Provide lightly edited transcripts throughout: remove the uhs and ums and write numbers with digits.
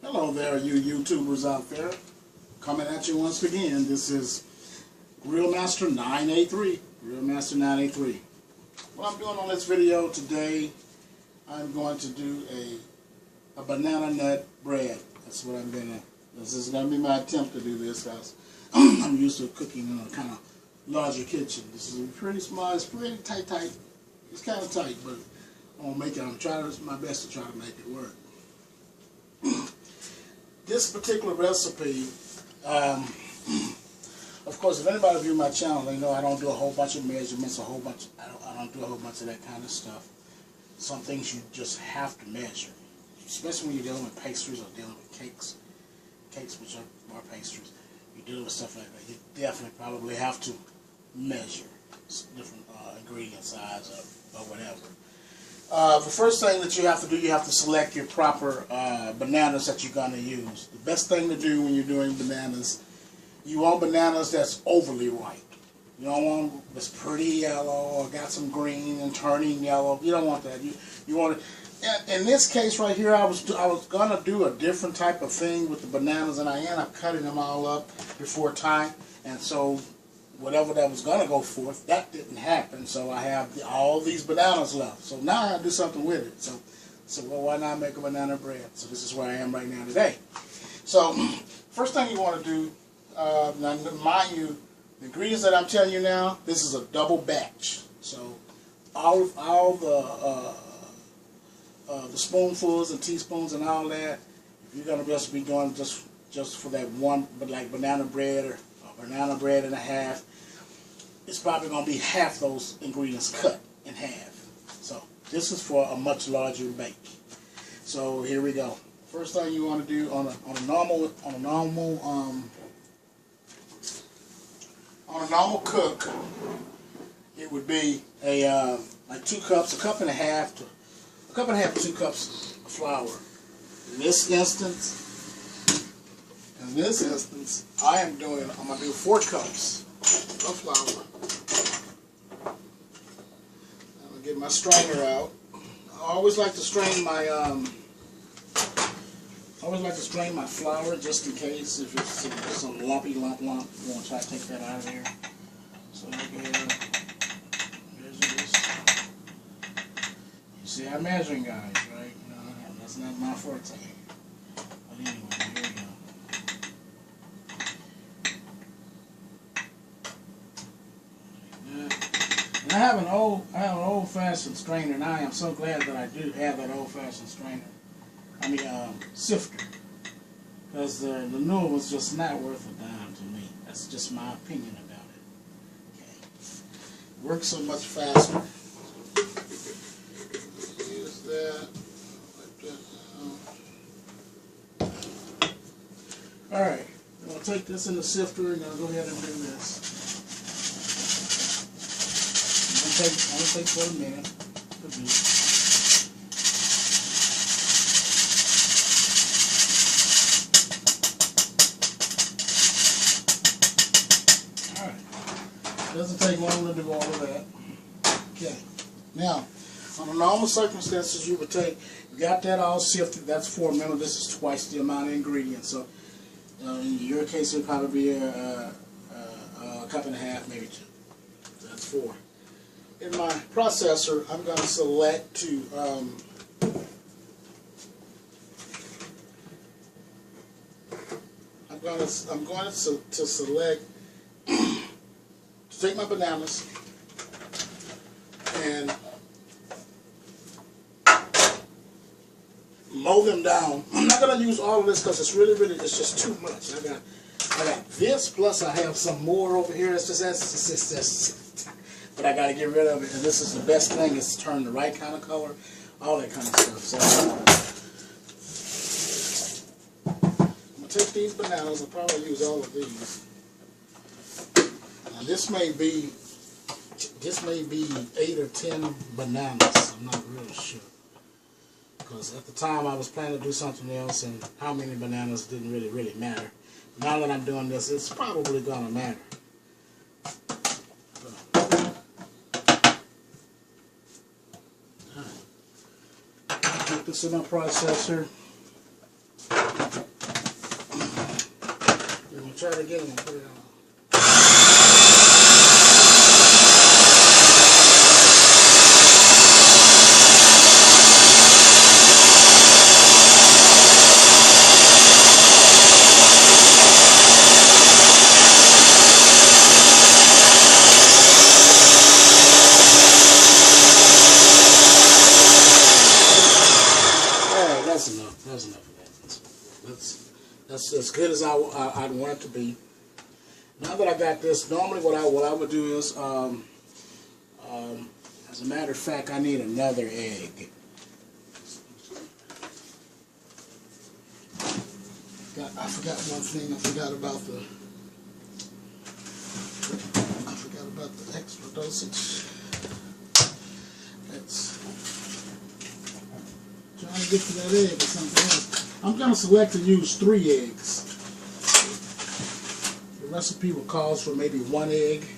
Hello there, you YouTubers out there. Coming at you once again. This is Grillmaster 983. Grillmaster 983. What I'm doing on this video today, I'm going to do a banana nut bread. That's what I'm gonna. This is gonna be my attempt to do this, guys. I'm used to cooking in a kind of larger kitchen. This is pretty small. It's pretty tight. It's kind of tight, but I'm gonna make it. I'm trying my best to try to make it work. This particular recipe, of course, if anybody view my channel, they know I don't do a whole bunch of measurements, I don't do a whole bunch of that kind of stuff. Some things you just have to measure, especially when you're dealing with pastries or dealing with cakes which are pastries. You're dealing with stuff like that. You definitely probably have to measure different ingredient size or whatever. The first thing that you have to do, you have to select your proper bananas that you're going to use. The best thing to do when you're doing bananas, you want bananas that's overly ripe. You don't want that's pretty yellow or got some green and turning yellow. You don't want that. You want it. In this case right here, I was going to do a different type of thing with the bananas, and I ended up cutting them all up before time, and so whatever that was going to go forth, that didn't happen, so I have all these bananas left. So now I have to do something with it. So well, why not make a banana bread? So this is where I am right now today. So first thing you want to do, now mind you, the ingredients that I'm telling you now, this is a double batch. So all the spoonfuls and teaspoons and all that, if you're going to just be doing just for that one, but like banana bread or banana bread and a half, it's probably going to be half those ingredients cut in half. So this is for a much larger bake. So here we go. First thing you want to do on a normal cook, it would be like 2 cups, a cup and a half to 2 cups of flour. In this instance, I'm going to do 4 cups of flour. I'm going to get my strainer out. I always like to strain my flour just in case if it's some lumpy lump. You want to try to take that out of there. So look here. Measure this. You see, I'm measuring, guys, right? No, that's not my forte. But anyway, here we go. And I have an old-fashioned strainer, and I am so glad that I do have that old-fashioned strainer. I mean, sifter, because the new one was just not worth a dime to me. That's just my opinion about it. Okay, works so much faster. Use that. All right, I'm gonna take this in the sifter, and I'll go ahead and do this. Only take for a minute. Alright. Doesn't take long to do all of that. Okay. Now, under normal circumstances, you got that all sifted. That's 4 minutes. This is twice the amount of ingredients. So, in your case, it would probably be a cup and a half, maybe 2. So that's 4. In my processor, I'm going to select to I'm going to select to take my bananas and mow them down. I'm not going to use all of this because it's it's just too much. I got this, plus I have some more over here. It's just but I got to get rid of it, and this is the best thing, is to turn the right kind of color, all that kind of stuff. So I'm going to take these bananas, I'll probably use all of these. Now this may be 8 or 10 bananas, I'm not really sure. Because at the time I was planning to do something else, and how many bananas didn't really matter. Now that I'm doing this, it's probably going to matter. Put this in my processor. gonna try it again. I'm gonna put it on. That's enough. That's enough of that. That's as good as I'd want it to be. Now that I got this, normally what I would do is, as a matter of fact, I need another egg. I forgot one thing. I forgot about the extra dosage. That's trying to get to that egg or something else. I'm going to select to use 3 eggs. The recipe calls for maybe 1 egg.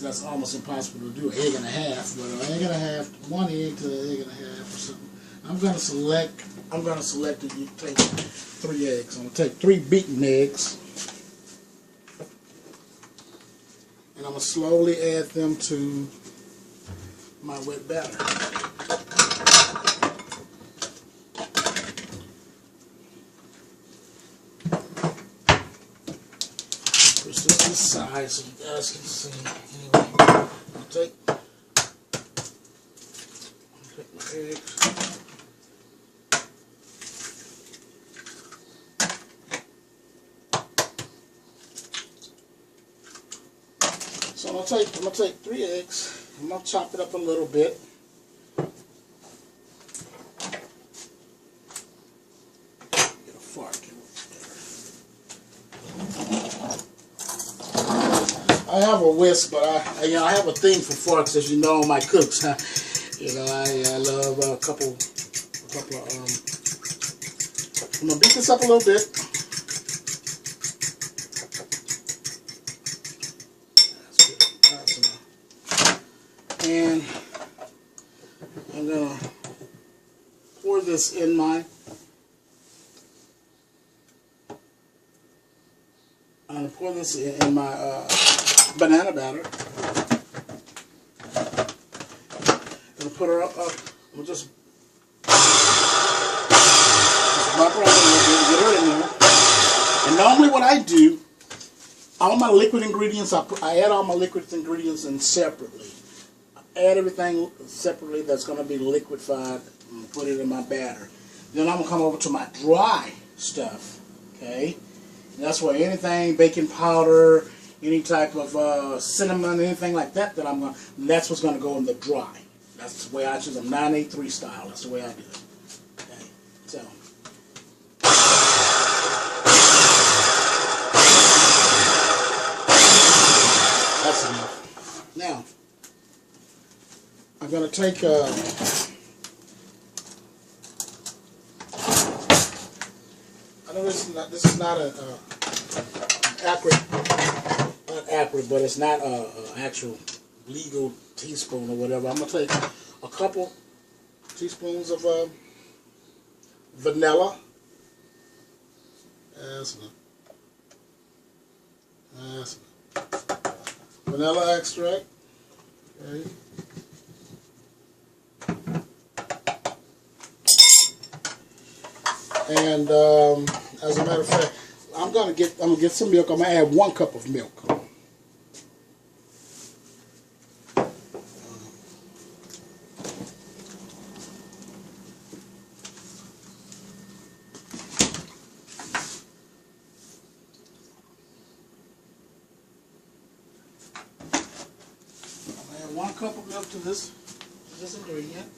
That's almost impossible to do, an egg and a half, but an egg and a half, 1 egg to an egg and a half or something. I'm going to select to take 3 eggs. I'm going to take 3 beaten eggs, and I'm going to slowly add them to my wet batter. Push this to the side so you guys can see. Anyway, I'll take my eggs. So I'm gonna take 3 eggs. I'm gonna chop it up a little bit. Get a fork in there. I have a whisk, but I have a thing for forks, as you know, my cooks. You know, I love a couple of I'm gonna beat this up a little bit. And I'm going to pour this in my banana batter. I'm going to put her up. We'll just bump her up a little bit, get her in there. And normally what I do, all my liquid ingredients, I add all my liquid ingredients in separately. Add everything separately that's going to be liquefied and put it in my batter. Then I'm going to come over to my dry stuff, okay? And that's where anything, baking powder, any type of cinnamon, anything like that, that's what's going to go in the dry. That's the way I choose them, 983 style. That's the way I do it. Okay, so. That's enough. Now, I'm going to take I know this is not an accurate, but it's not an actual legal teaspoon or whatever. I'm going to take a couple teaspoons of vanilla. That's enough. Vanilla extract. Okay. And as a matter of fact, I'm gonna get some milk. I'm gonna add 1 cup of milk. I'm gonna add 1 cup of milk to this ingredient.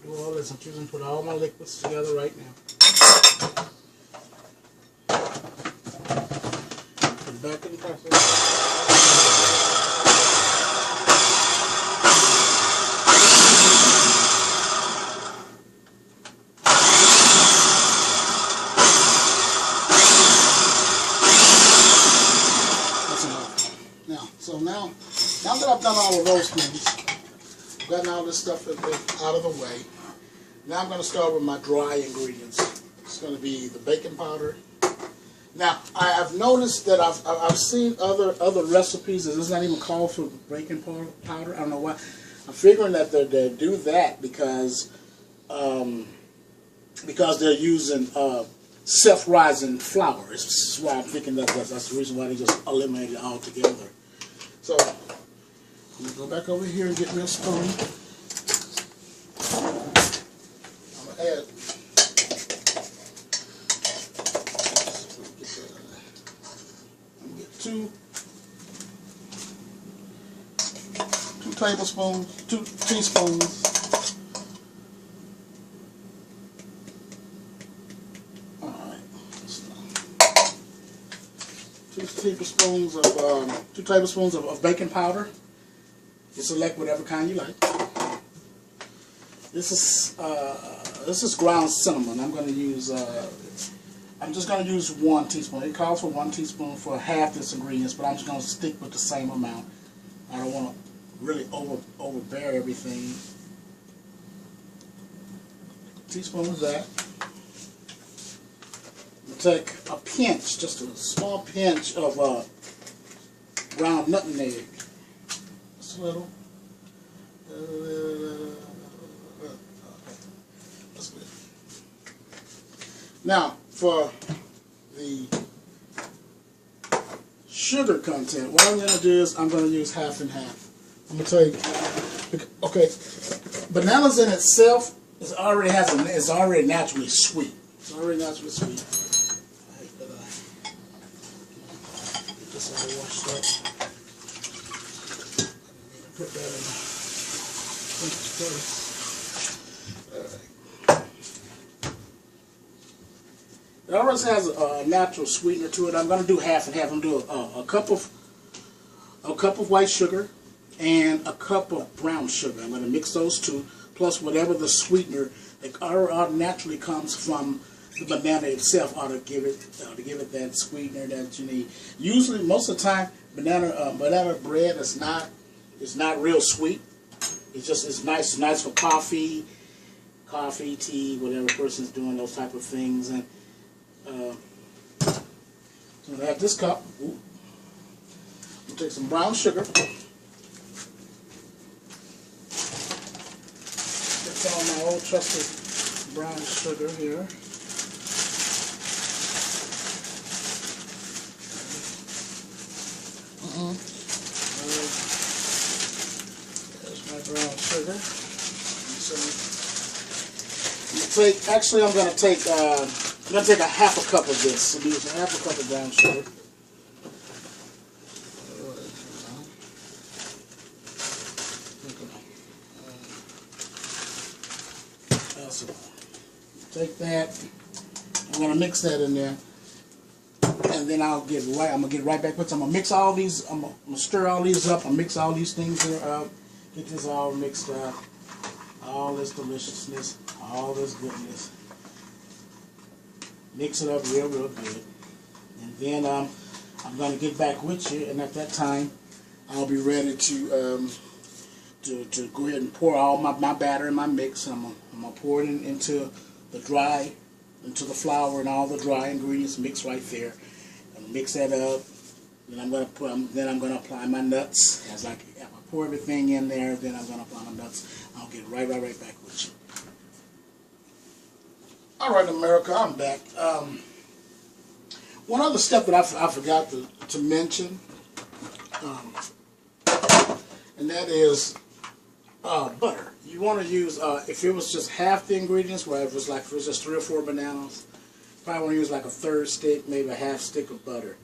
Do all this. I'm choosing to put all my liquids together right now. Put it back in the process. That's enough. Now that I've done all of those things, I've gotten all this stuff out of the way. Now I'm going to start with my dry ingredients. It's going to be the baking powder, Now I've noticed that I've seen other recipes that it's not even called for baking powder. I don't know why. I'm figuring that they do that because they're using self-rising flour. This is why I'm thinking that's the reason why they just eliminated it altogether. So I'm gonna go back over here and get me a spoon. I'm gonna add. I'm gonna get two tablespoons, 2 teaspoons. Two tablespoons of baking powder. You select whatever kind you like. This is ground cinnamon. I'm going to use. I'm just going to use 1 teaspoon. It calls for 1 teaspoon for half this ingredients, but I'm just going to stick with the same amount. I don't want to really overbear everything. A teaspoon of that. Take a pinch, just a small pinch of ground nutmeg. Just a little. That's good. Now, for the sugar content, what I'm going to do is I'm going to use half and half. I'm going to take, okay, bananas in itself is already naturally sweet. It's already naturally sweet. This all washed up. Put that in first. Alright. It always has a natural sweetener to it. I'm going to do half and half. I'm going to do a cup of white sugar and a cup of brown sugar. I'm going to mix those two, plus whatever the sweetener that naturally comes from the banana itself ought to give it that sweetener that you need. Usually, most of the time, banana bread is not real sweet. It's nice for coffee, tea, whatever person's doing those type of things. And so I have this cup. Ooh. I'm gonna take some brown sugar. Get on my old trusted brown sugar here. There's my brown sugar. So actually, I'm going to take a half a cup of this. So use a half a cup of brown sugar. Take that. I'm going to mix that in there. And then I'm gonna get right back with it. I'm gonna mix all these. I'm gonna stir all these up. I'm mix all these things here up. Get this all mixed up. All this deliciousness, all this goodness. Mix it up real good. And then I'm gonna get back with you. And at that time, I'll be ready to go ahead and pour all my batter in my mix. I'm gonna pour it into the flour and all the dry ingredients mixed right there. Mix that up. Then I'm gonna apply my nuts. As I pour everything in there, then I'm gonna apply my nuts. I'll get right back with you. All right, America, I'm back. One other step that I forgot to mention, and that is butter. You want to use if it was just half the ingredients, where if it was just 3 or 4 bananas. Probably want to use like a 1/3 stick, maybe a 1/2 stick of butter.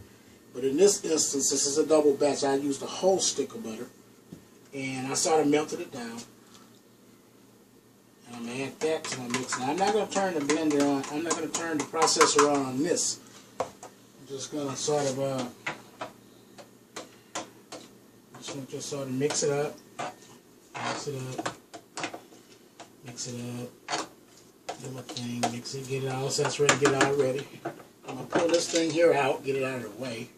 But in this instance, this is a double batch. I used a whole stick of butter, and I sort of melted it down. And I'm gonna add that to my mix. Now I'm not gonna turn the blender on. I'm not gonna turn the processor on this. I'm just gonna sort of just sort of mix it up, do my thing, mix it, get it all saturated, get it all ready. I'm going to pull this thing here out, get it out of the way.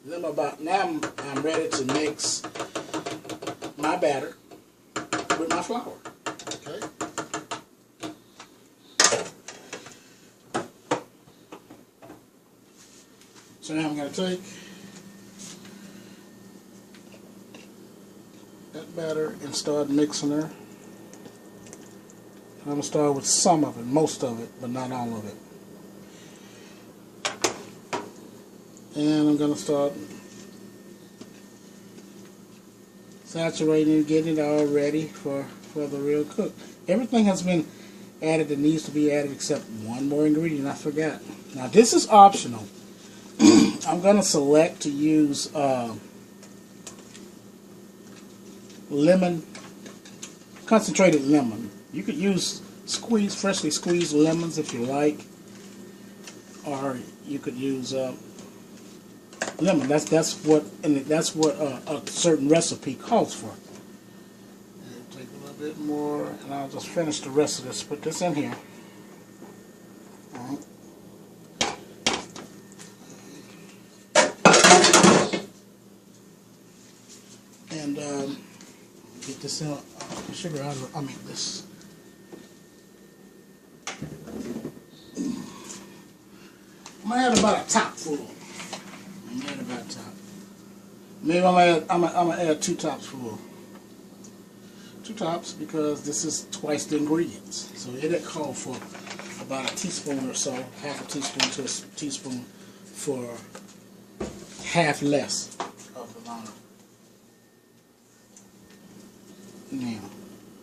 Then now I'm ready to mix my batter with my flour. Okay. So now I'm going to take that batter and start mixing her. I'm going to start with some of it, most of it, but not all of it. And I'm going to start saturating, getting it all ready for the real cook. Everything has been added that needs to be added except one more ingredient I forgot. Now this is optional. I'm going to select to use lemon, concentrated lemon. You could use freshly squeezed lemons if you like, or you could use lemon. That's what a certain recipe calls for. And take a little bit more, and I'll just finish the rest of this. Put this in here. All right. And get this sugar out of this. I'm gonna add about a top full. I'm gonna add about a top. Maybe I'm gonna add 2 tops full. 2 tops because this is twice the ingredients. So it'll call for about a teaspoon or so, half a teaspoon to a teaspoon for half less of the amount. Now,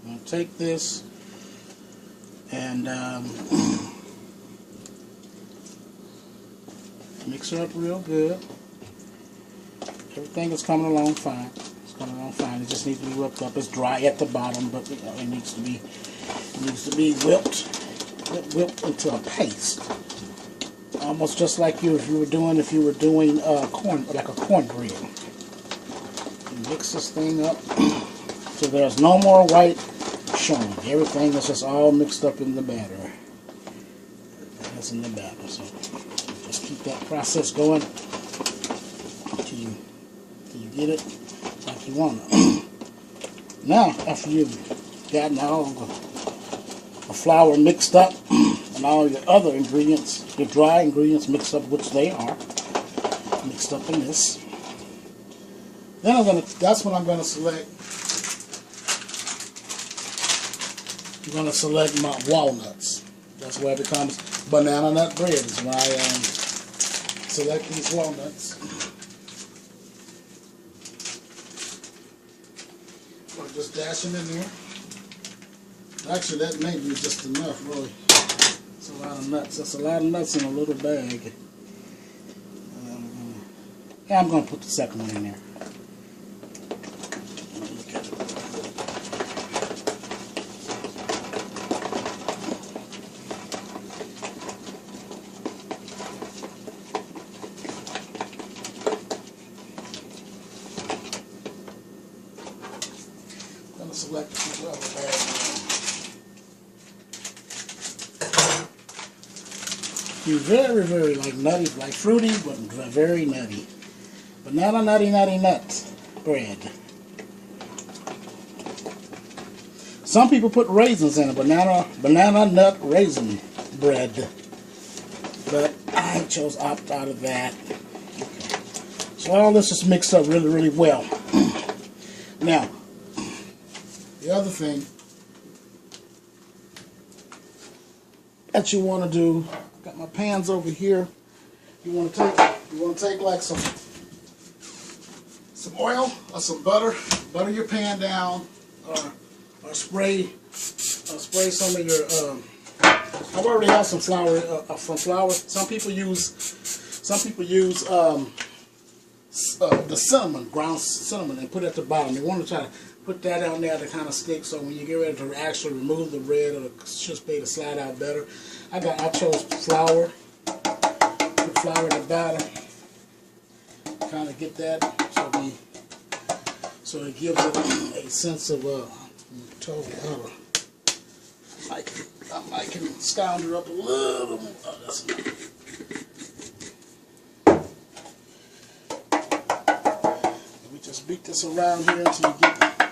I'm going to take this and mix her up real good. Everything is coming along fine. It's coming along fine. It just needs to be whipped up. It's dry at the bottom, but it needs to be whipped into a paste. Almost just like if you were doing corn, like a cornbread. Mix this thing up. So there's no more white showing. Everything is just all mixed up in the batter. That's in the batter. So just keep that process going until you get it like you want it. Now, after you've gotten all the flour mixed up and all your other ingredients, your dry ingredients mixed up, which they are mixed up in this, then that's when I'm going to select. I'm going to select my walnuts. That's where it becomes banana nut bread, is when I select these walnuts. I'll just dash them in there. Actually, that may be just enough, really. It's a lot of nuts. That's a lot of nuts in a little bag. Yeah, I'm going to put the second one in there. Select the other bag. You're very, very like nutty, like fruity, but very nutty. Banana nutty nut bread. Some people put raisins in it, banana nut raisin bread. But I chose opt out of that. Okay. So all this is mixed up really, really well. Now, the other thing that you want to do, I've got my pans over here. You want to take like some oil or some butter. Butter your pan down, or spray some of your. I've already have some flour from flour. Some people use the cinnamon, ground cinnamon, and put it at the bottom. You want to try to put that out there to kind of stick, so when you get ready to actually remove the bread, it'll just be able to slide out better. I chose flour. Put flour in the batter. Kind of get that so it gives it a sense of total. I might can scound her up a little more. Oh, that's enough. We just beat this around here until you get